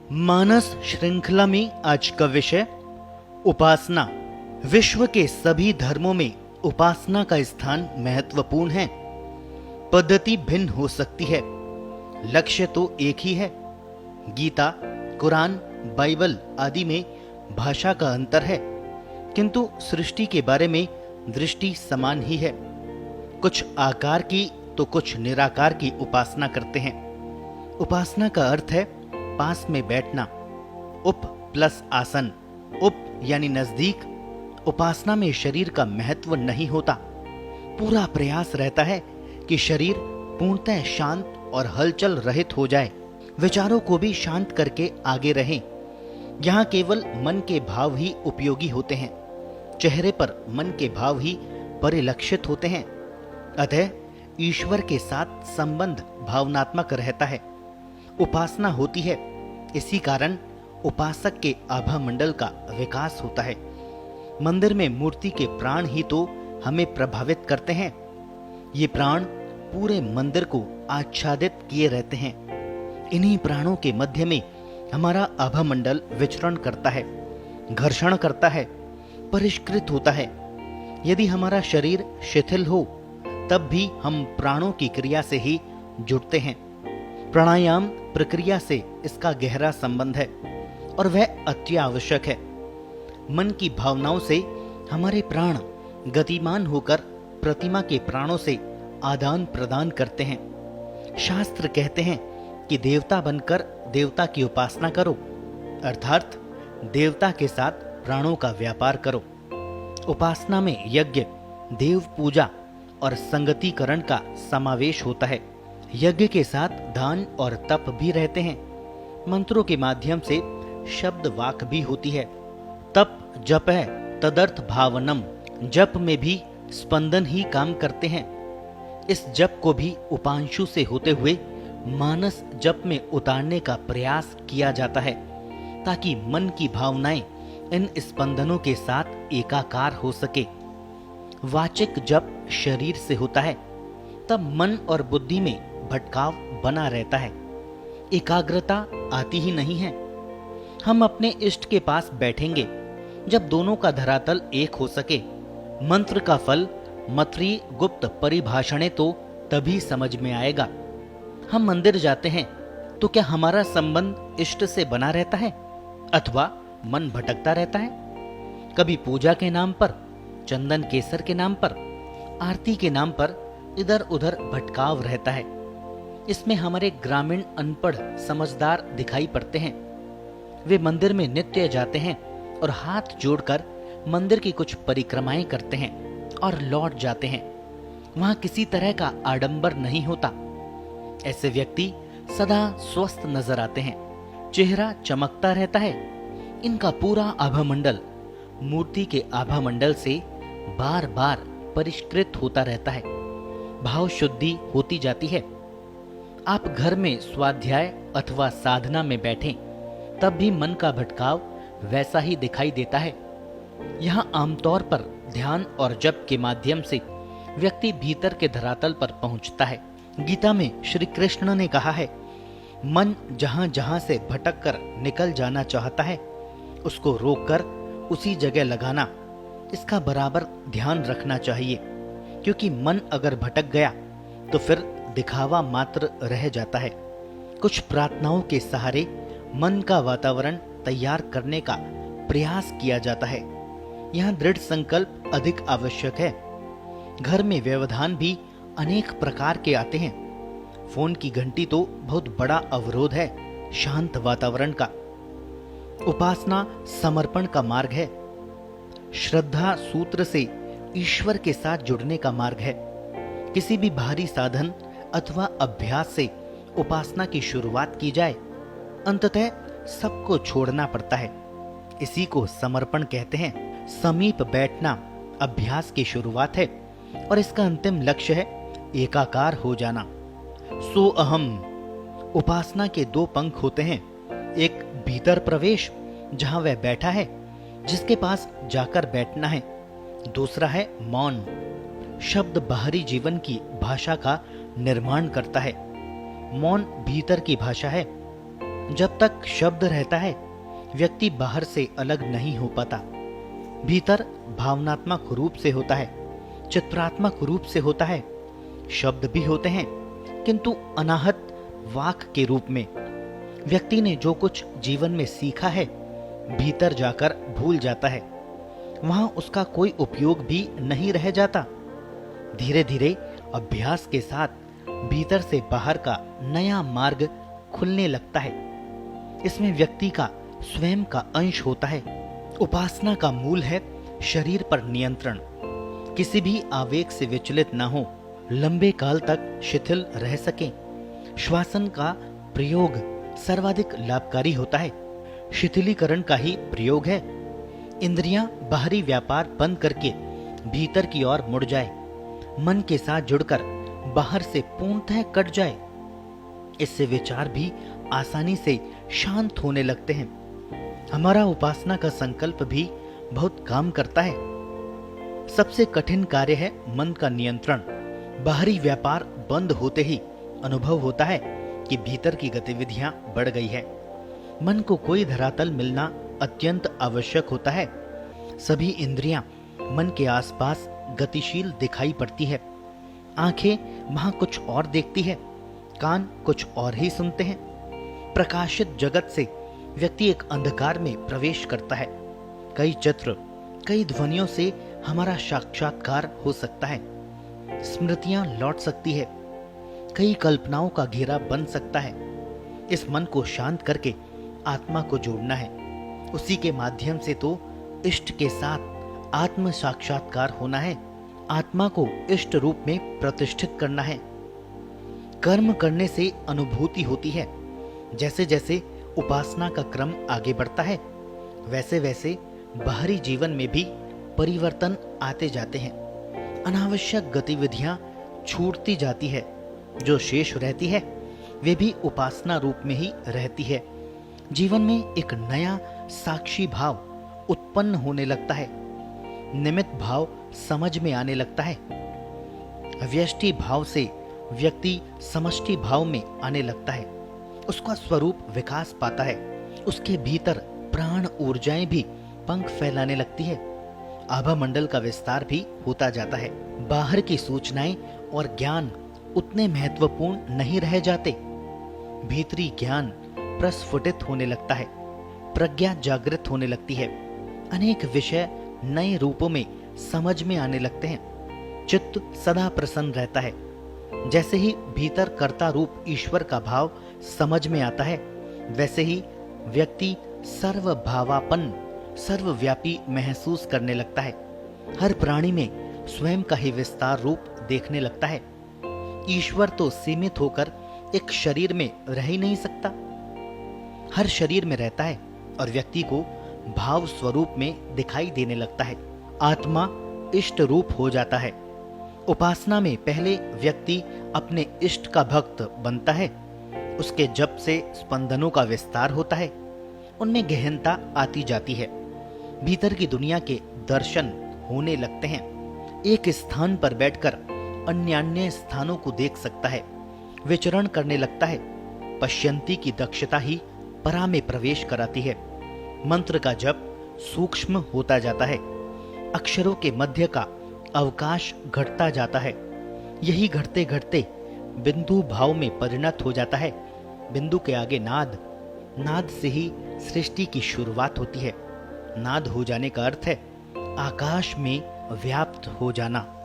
मानस श्रृंखला में आज का विषय उपासना। विश्व के सभी धर्मों में उपासना का स्थान महत्वपूर्ण है। पद्धति भिन्न हो सकती है, लक्ष्य तो एक ही है। गीता, कुरान, बाइबल आदि में भाषा का अंतर है, किंतु सृष्टि के बारे में दृष्टि समान ही है। कुछ आकार की तो कुछ निराकार की उपासना करते हैं। उपासना का अर्थ है पास में बैठना। उप प्लस आसन, उप यानी नजदीक। उपासना में शरीर का महत्व नहीं होता। पूरा प्रयास रहता है कि शरीर पूर्णतः शांत और हलचल रहित हो जाए, विचारों को भी शांत करके आगे रहें। यहाँ केवल मन के भाव ही उपयोगी होते हैं। चेहरे पर मन के भाव ही परिलक्षित होते हैं। अतः ईश्वर के साथ संबंध भावनात्मक रहता है। उपासना होती है, इसी कारण उपासक के आभा मंडल का विकास होता है। मंदिर में मूर्ति के प्राण ही तो हमें प्रभावित करते हैं। ये प्राण पूरे मंदिर को आच्छादित किए रहते हैं। इन्हीं प्राणों के मध्य में हमारा आभा मंडल विचरण करता है, घर्षण करता है, परिष्कृत होता है। यदि हमारा शरीर शिथिल हो तब भी हम प्राणों की क्रिया से ही जुड़ते हैं। प्राणायाम प्रक्रिया से इसका गहरा संबंध है और वह अति आवश्यक है। मन की भावनाओं से हमारे प्राण गतिमान होकर प्रतिमा के प्राणों से आदान प्रदान करते हैं। शास्त्र कहते हैं कि देवता बनकर देवता की उपासना करो, अर्थात देवता के साथ प्राणों का व्यापार करो। उपासना में यज्ञ, देव पूजा और संगतिकरण का समावेश होता है। यज्ञ के साथ दान और तप भी रहते हैं। मंत्रों के माध्यम से शब्द वाक भी होती है। तप जप है तदर्थ भावनम। जप में भी स्पंदन ही काम करते हैं। इस जप को भी उपांशु से होते हुए मानस जप में उतारने का प्रयास किया जाता है, ताकि मन की भावनाएं इन स्पंदनों के साथ एकाकार हो सके। वाचिक जप शरीर से होता है, तब मन और बुद्धि में भटकाव बना रहता है, एकाग्रता आती ही नहीं है। हम अपने इष्ट के पास बैठेंगे जब दोनों का धरातल एक हो सके। मंत्र का फल मतरी गुप्त परिभाषणे तो तभी समझ में आएगा। हम मंदिर जाते हैं तो क्या हमारा संबंध इष्ट से बना रहता है अथवा मन भटकता रहता है? कभी पूजा के नाम पर, चंदन केसर के नाम पर, आरती के नाम पर इधर उधर भटकाव रहता है। इसमें हमारे ग्रामीण अनपढ़ समझदार दिखाई पड़ते हैं। वे मंदिर में नित्य जाते हैं और हाथ जोड़कर मंदिर की कुछ परिक्रमाएं करते हैं और लौट जाते हैं। वहां किसी तरह का आडंबर नहीं होता। ऐसे व्यक्ति सदा स्वस्थ नजर आते हैं, चेहरा चमकता रहता है। इनका पूरा आभा मंडल मूर्ति के आभा मंडल से बार बार परिष्कृत होता रहता है, भाव शुद्धि होती जाती है। आप घर में स्वाध्याय अथवा साधना में बैठें तब भी मन का भटकाव वैसा ही दिखाई देता है। यहाँ आमतौर पर ध्यान और जप के माध्यम से व्यक्ति भीतर के धरातल पर पहुंचता है। गीता में श्री कृष्ण ने कहा है, मन जहां जहां से भटक कर निकल जाना चाहता है उसको रोककर उसी जगह लगाना, इसका बराबर ध्यान रखना चाहिए। क्योंकि मन अगर भटक गया तो फिर दिखावा मात्र रह जाता है। कुछ प्रार्थनाओं के सहारे मन का वातावरण तैयार करने का प्रयास किया जाता है। यहाँ दृढ़ संकल्प अधिक आवश्यक है। घर में व्यवधान भी अनेक प्रकार के आते हैं। फोन की घंटी तो बहुत बड़ा अवरोध है शांत वातावरण का। उपासना समर्पण का मार्ग है। श्रद्धा सूत्र से ईश्वर के साथ जुड़ने का मार्ग है। किसी भी बाहरी साधन अथवा अभ्यास से उपासना की शुरुआत की जाए, अंततः सबको छोड़ना पड़ता है। इसी को समर्पण कहते हैं। समीप बैठना अभ्यास की शुरुआत है और इसका अंतिम लक्ष्य है एकाकार हो जाना। सो अहम। उपासना के दो पंख होते हैं। एक भीतर प्रवेश, जहां वह बैठा है, जिसके पास जाकर बैठना है। दूसरा है मौन। शब्द बाहरी जीवन की भाषा का निर्माण करता है, मौन भीतर की भाषा है। जब तक शब्द रहता है, व्यक्ति बाहर से अलग नहीं हो पाता। भीतर भावनात्मक रूप से होता है, चित्रात्मक रूप से होता है। शब्द भी होते हैं, किंतु अनाहत वाक के रूप में। व्यक्ति ने जो कुछ जीवन में सीखा है, भीतर जाकर भूल जाता है। वहां उसका कोई उपयोग भी नहीं रह जाता। धीरे धीरे अभ्यास के साथ भीतर से बाहर का नया मार्ग खुलने लगता है। इसमें व्यक्ति का स्वयं का अंश होता है। उपासना का मूल है शरीर पर नियंत्रण। किसी भी आवेग से विचलित न हो, लंबे काल तक शिथिल रह सके। श्वासन का प्रयोग सर्वाधिक लाभकारी होता है। शिथिलीकरण का ही प्रयोग है। इंद्रियां बाहरी व्यापार बंद करके भीतर की ओर मुड़ जाए, मन के साथ जुड़कर बाहर से पूर्णतः कट जाए। इससे विचार भी आसानी से शांत होने लगते हैं। हमारा उपासना का संकल्प भी बहुत काम करता है। सबसे कठिन कार्य है मन का नियंत्रण। बाहरी व्यापार बंद होते ही अनुभव होता है कि भीतर की गतिविधियां बढ़ गई है। मन को कोई धरातल मिलना अत्यंत आवश्यक होता है। सभी इंद्रियां मन के आसपास गतिशील दिखाई पड़ती है। आंखें वहां कुछ और देखती है, कान कुछ और ही सुनते हैं। प्रकाशित जगत से व्यक्ति एक अंधकार में प्रवेश करता है। कई चित्र, कई ध्वनियों से हमारा साक्षात्कार हो सकता है। स्मृतियां लौट सकती है, कई कल्पनाओं का घेरा बन सकता है। इस मन को शांत करके आत्मा को जोड़ना है। उसी के माध्यम से तो इष्ट के साथ आत्म साक्षात्कार होना है। आत्मा को इष्ट रूप में प्रतिष्ठित करना है। कर्म करने से अनुभूति होती है। जैसे जैसे उपासना का क्रम आगे बढ़ता है, वैसे वैसे बाहरी जीवन में भी परिवर्तन आते जाते हैं। अनावश्यक गतिविधियां छूटती जाती है। जो शेष रहती है, वे भी उपासना रूप में ही रहती है। जीवन में एक नया साक्षी भाव उत्पन्न होने लगता है। निमित्त भाव समझ में आने लगता है। व्यष्टि भाव से व्यक्ति समष्टि भाव में आने लगता है। उसका स्वरूप विकास पाता है। उसके भीतर प्राण ऊर्जाएं भी पंख फैलाने लगती है। आभा मंडल का विस्तार भी होता जाता है। बाहर की सूचनाएं और ज्ञान उतने महत्वपूर्ण नहीं रह जाते। भीतरी ज्ञान प्रस्फुटित होने लगता है। प्रज्ञा जागृत होने लगती है। अनेक विषय नए रूपों में समझ में आने लगते हैं। चित्त सदा प्रसन्न रहता है। जैसे ही भीतर कर्ता रूप ईश्वर का भाव समझ में आता है, वैसे ही व्यक्ति सर्वभावापन्न, सर्वव्यापी महसूस करने लगता है। हर प्राणी में स्वयं का ही विस्तार रूप देखने लगता है। ईश्वर तो सीमित होकर एक शरीर में रह ही नहीं सकता। हर शरीर में रहता है और व्यक्ति को भाव स्वरूप में दिखाई देने लगता है। आत्मा इष्ट रूप हो जाता है। उपासना में पहले व्यक्ति अपने इष्ट का भक्त बनता है। उसके जप से स्पंदनों का विस्तार होता है। उनमें गहनता आती जाती है। भीतर की दुनिया के दर्शन होने लगते हैं। एक स्थान पर बैठकर अन्य स्थानों को देख सकता है। विचरण करने लगता है। पश्यंती की दक्षता ही परा में प्रवेश कराती है। मंत्र का जप सूक्ष्म होता जाता है। अक्षरों के मध्य का अवकाश घटता जाता है। यही घटते घटते बिंदु भाव में परिणत हो जाता है। बिंदु के आगे नाद, नाद से ही सृष्टि की शुरुआत होती है। नाद हो जाने का अर्थ है आकाश में व्याप्त हो जाना।